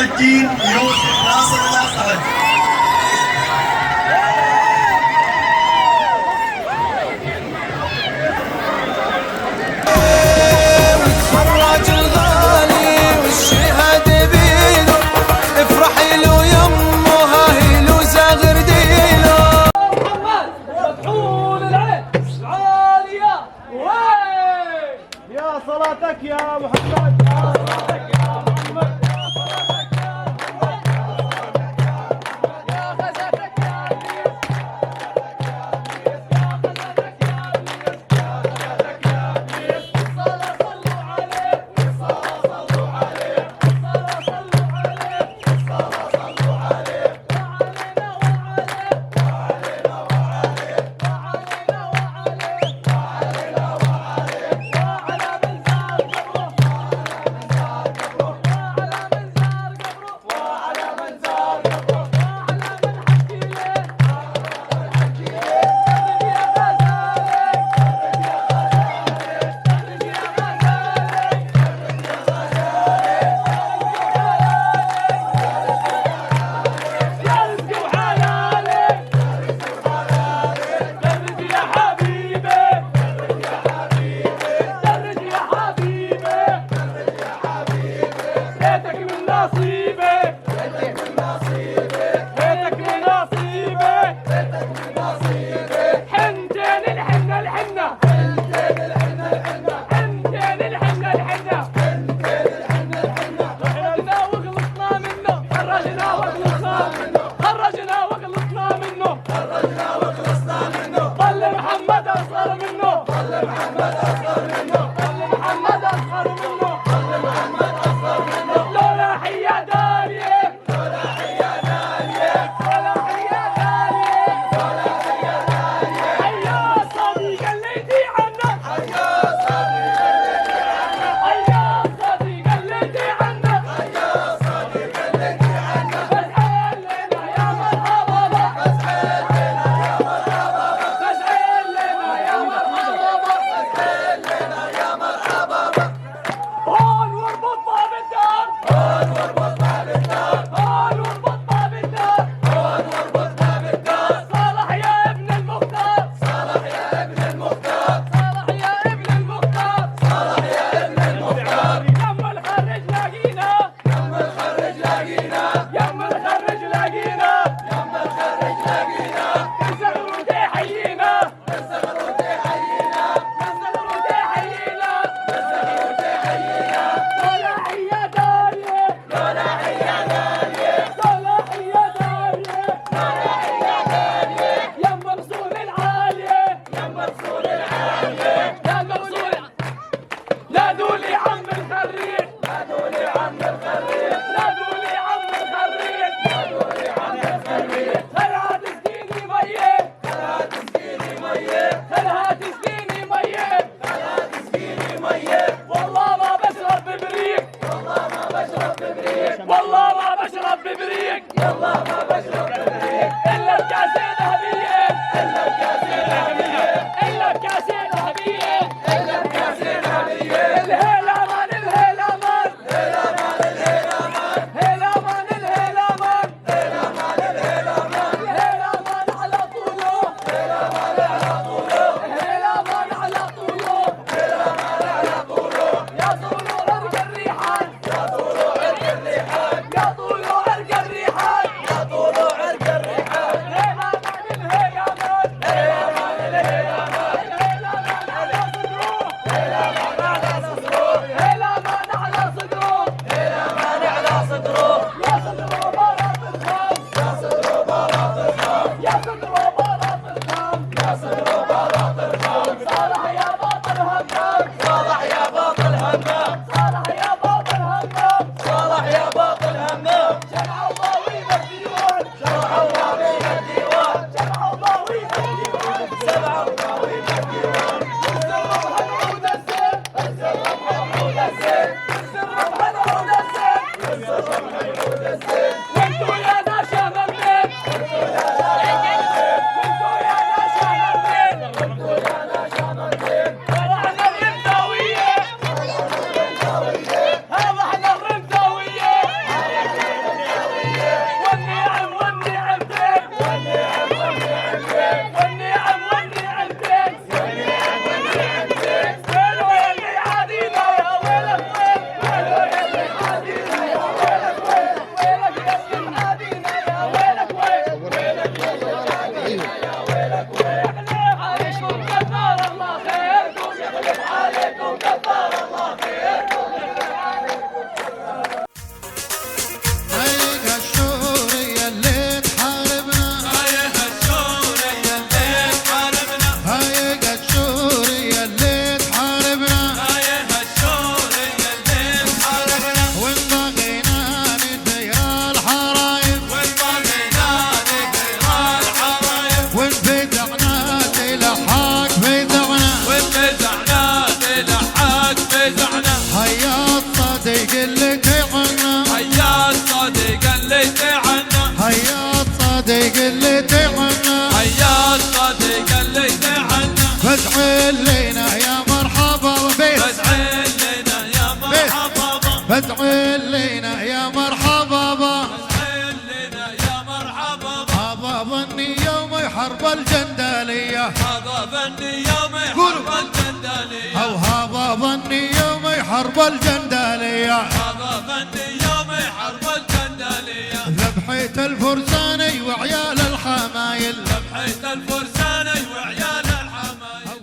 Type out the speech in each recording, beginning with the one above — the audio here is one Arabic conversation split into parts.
الدين يوسف ناصر الأسعد. صلاتك يا محمد، يا صلاتك يا محمد، يا صلاتك يا محمد، يا غزتك يا أمير، يا غزتك يا أمير، يا غزتك يا أمير. الصلاة صلوا عليه، الصلاة صلوا عليه، الصلاة صلوا عليه، الصلاة صلوا عليه. وعلينا وعليه، وعلينا وعليه، وعلينا وعليه، وعلينا وعليه. وعلى من زار قبره، وعلى من زار قبره، وعلى من زار قبره، وعلى من حكي له، حكي له. فرد يا غزالي، فرد يا غزالي، فرد يا غزالي، فرد يا غزالي. يا رزقي وحلالي، فرد يا حبيبي، فرد يا حبيبي، فرد يا حبيبي، فرد يا حبيبي. ليتك من نصيبي، ليتك من نصيبي، ليتك من نصيبي، ليتك من نصيبي. حنتين الحنة الحنة، حنتين الحنة الحنة، حنتين الحنة الحنة، حنتين الحنة الحنة. خرجنا وغلطنا منه، خرجنا وغلطنا منه، خرجنا وغلطنا منه، خرجنا وغلطنا منه. ظل محمد أصغر منه، ظل محمد أصغر منه، ظل محمد أصغر منه، ظل محمد أصغر منه. لولا حيا داريه، لولا حيا داريه، لولا حيا داريه، لولا حيا داريه. حيا صديق اللي عنا، حيا صديق اللي عنا، حيا صديق اللي عنا، حيا صديق اللي عنا. فاسعل لنا يا مرحبا، فاسعل لنا يا مرحبا، فاسعل لنا يا مرحبا، فاسعل لنا يا مرحبا. هون واربطها بالدار، هون واربطها بالدار، هون واربطها بالدار، هون واربطها بالدار. صالح يا ابن المختار، صالح يا ابن المختار، صالح يا ابن المختار، صالح يا ابن المختار. يم الخرج لاقينا، يم الخرج لاقينا، يم الخرج لاقينا، يم الخرج لاقينا. الزغرود يحيينا، الزغرود يحيينا، الزغرود يحيينا، الزغرود يحيينا. لولا حيا داريه، لولا حيا داريه، لولا حيا داريه، لولا حيا داريه. يا مرسول العاليه، يا مرسول العاليه، يا مرسول. نادوا لي عم الخريج، نادوا لي عم الخريج، نادوا لي عم الخريج، نادوا لي عم الخريج. خلها تسقيني ميه، خلها تسقيني ميه، خلها تسقيني ميه، خلها تسقيني ميه. والله ما بشرب ببريق، والله ما بشرب ببريق، والله ما بشرب ببريق، والله ما بشرب ببريق. إلا بكاسين ذهبية، إلا بكاسين ذهبية، إلا بكاسين ذهبية، إلا بكاسين ذهبية. الهيلامان الهيلامان، الهيلامان الهيلامان، هيلامان الهيلامان، هيلامان الهيلامان. الهيلامان على طوله، الهيلامان على طوله، الهيلامان على طوله، الهيلامان على طوله. يا طوله عرق الريحان، يا طوله عرق الريحان، يا طوله عرق الريحان، يا طوله لنا يا مرحبا بيه، بدعي لنا يا مرحبا، بدعي لنا يا مرحبا، بدعي لنا يا مرحبا. هذا ظني يوم حرب الجندالية، هذا ظني يوم حرب الجندالية، أو هذا ظني يوم حرب الجندالية، هذا ظني يوم حرب الجندالية. ذبحة الفرساني وعيال الحمايل، ذبحة الفرساني وعيال الحمايل.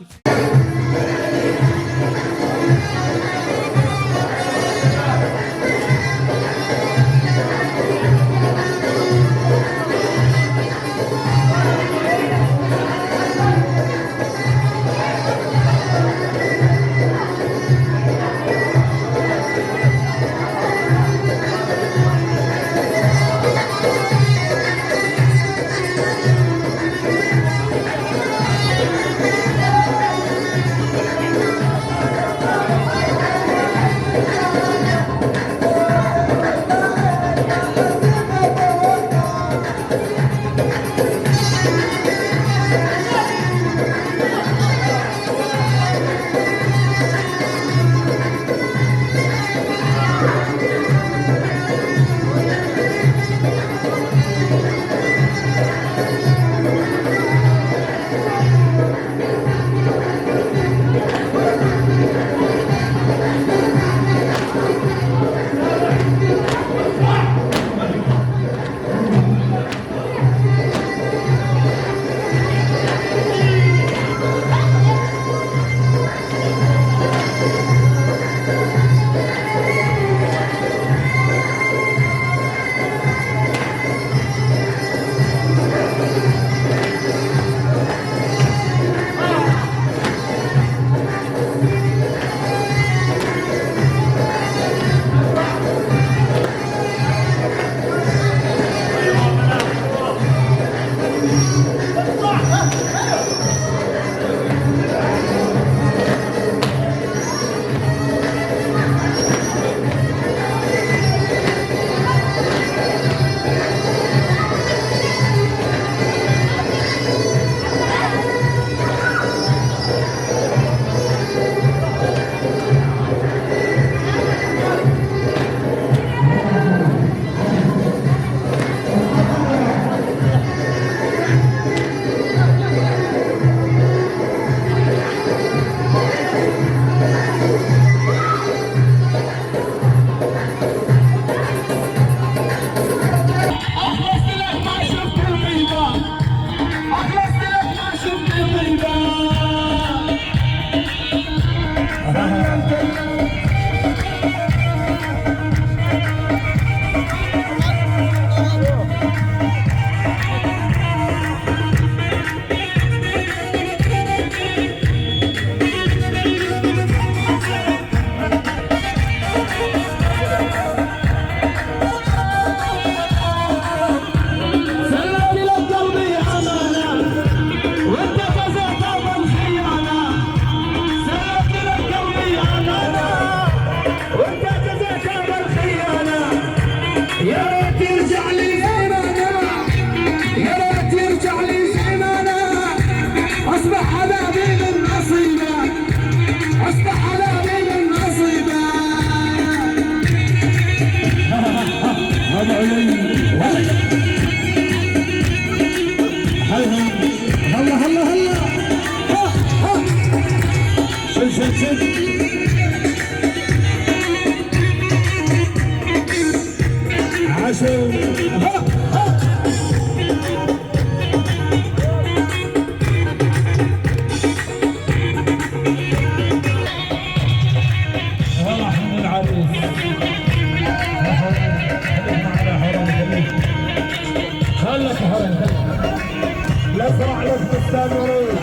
الازرع للفستان ورود.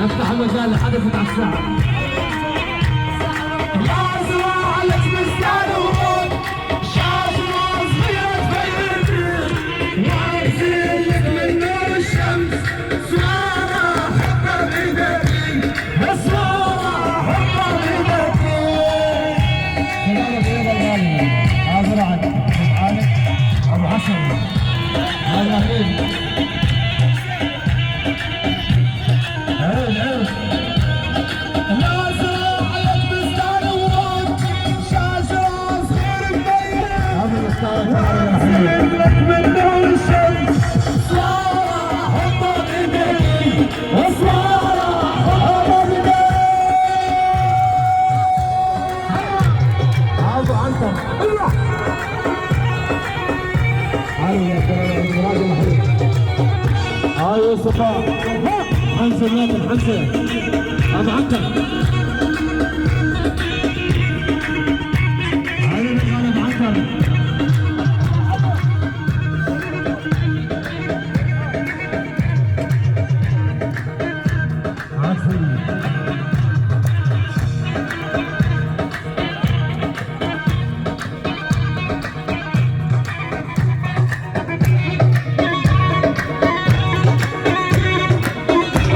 نفتح المجال لحدث على الساعة. هذا عيد عيد الناس راحت بستان ورود شاشة صغير مبين هذا الأستاذ لك من نور الشمس صارة حطها بيدي وصارة حطها بيدي عاوز عنكم ايوه تعالوا يا راجل محمود ايوه صفاء حنسه نادر حنسه هذا عنكم تعالوا نتغلب عنكم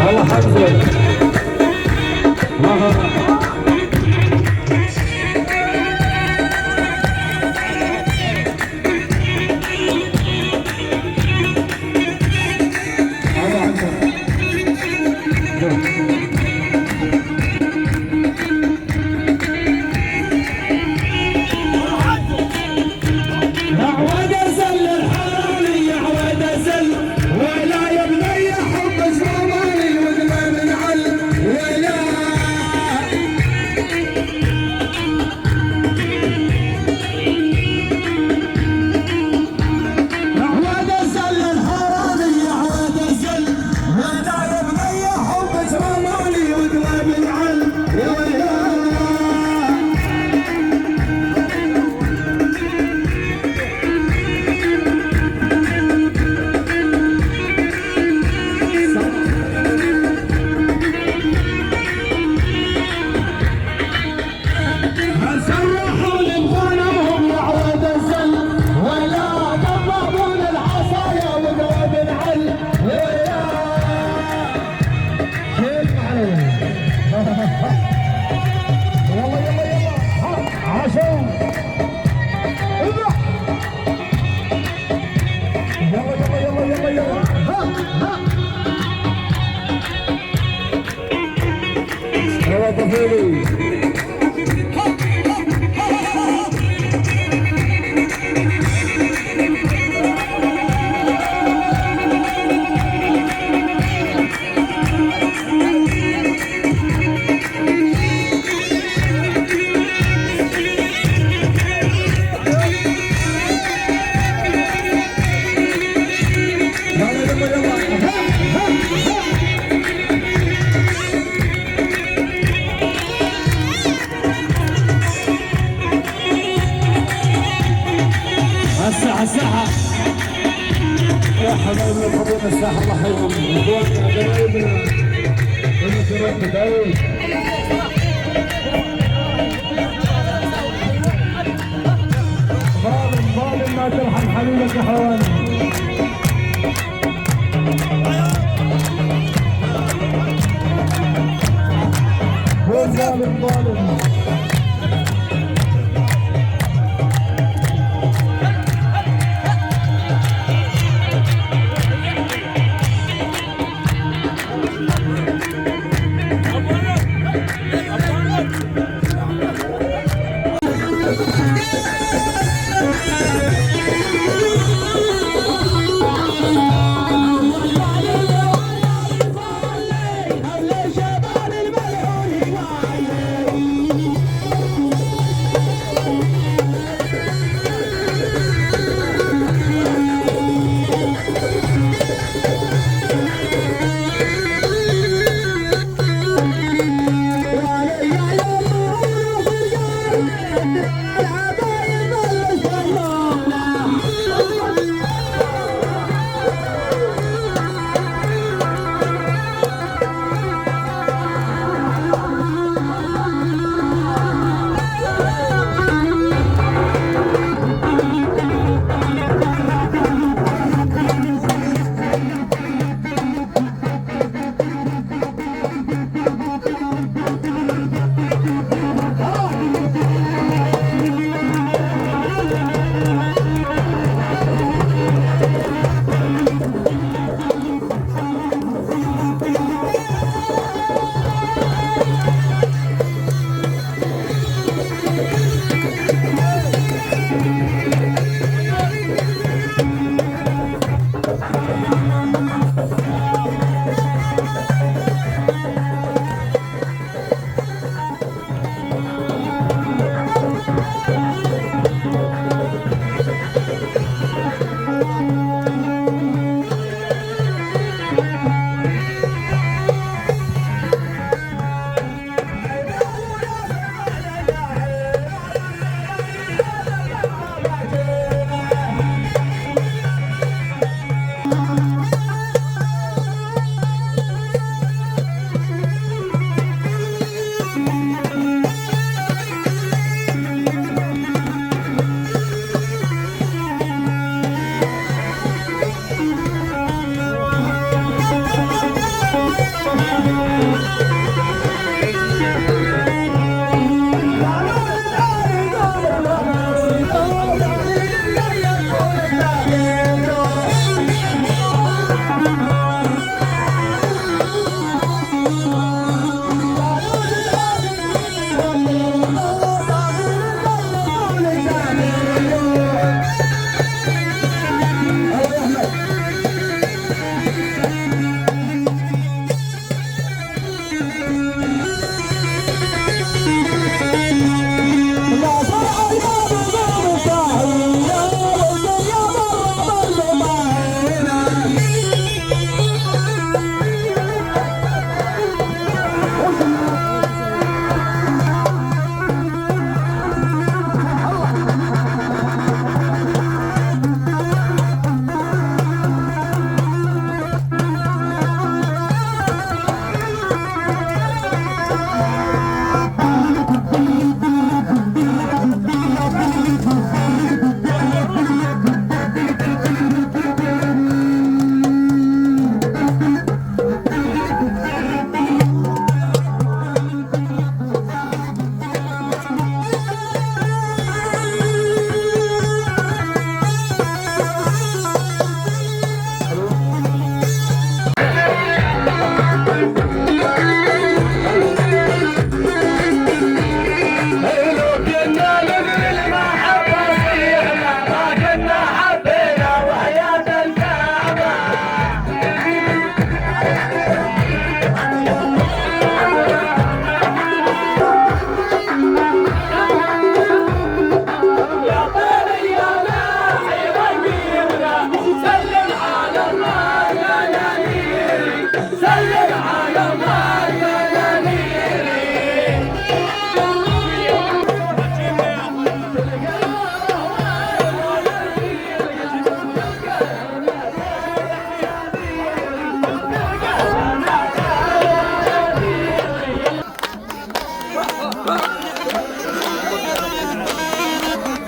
والله حمزة الساحة يا حبايبي الحضور الساحة الله يحييهم اخواننا حبايبنا المسيرات بداية ظالم ما ترحم حبيبك يا حيوان هو ظالم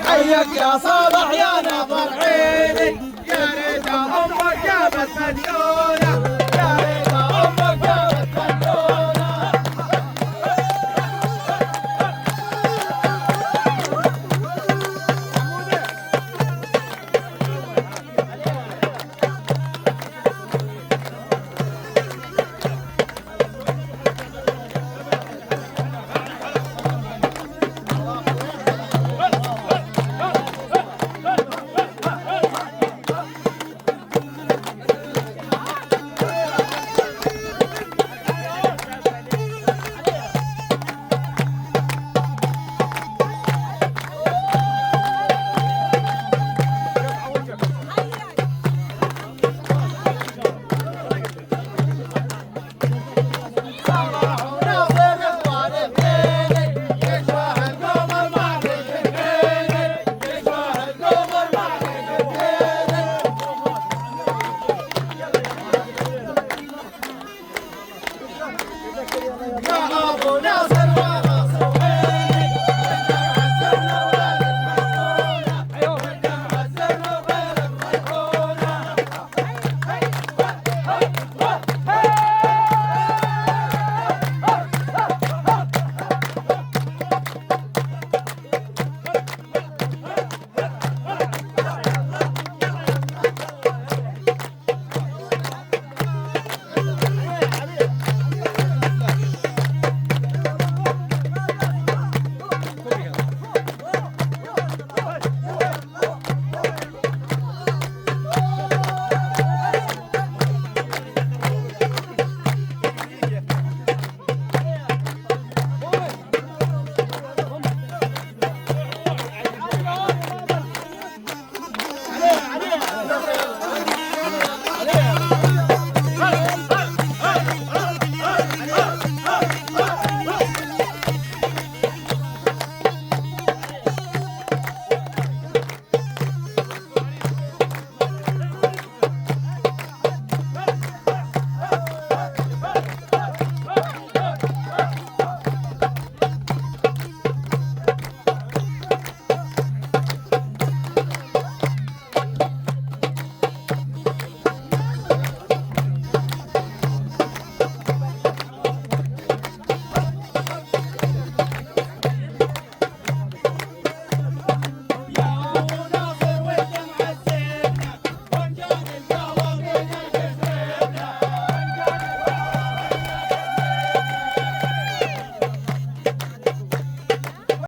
حيك يا صالح يا نظر عيني، يا ريت امك جابت مليون.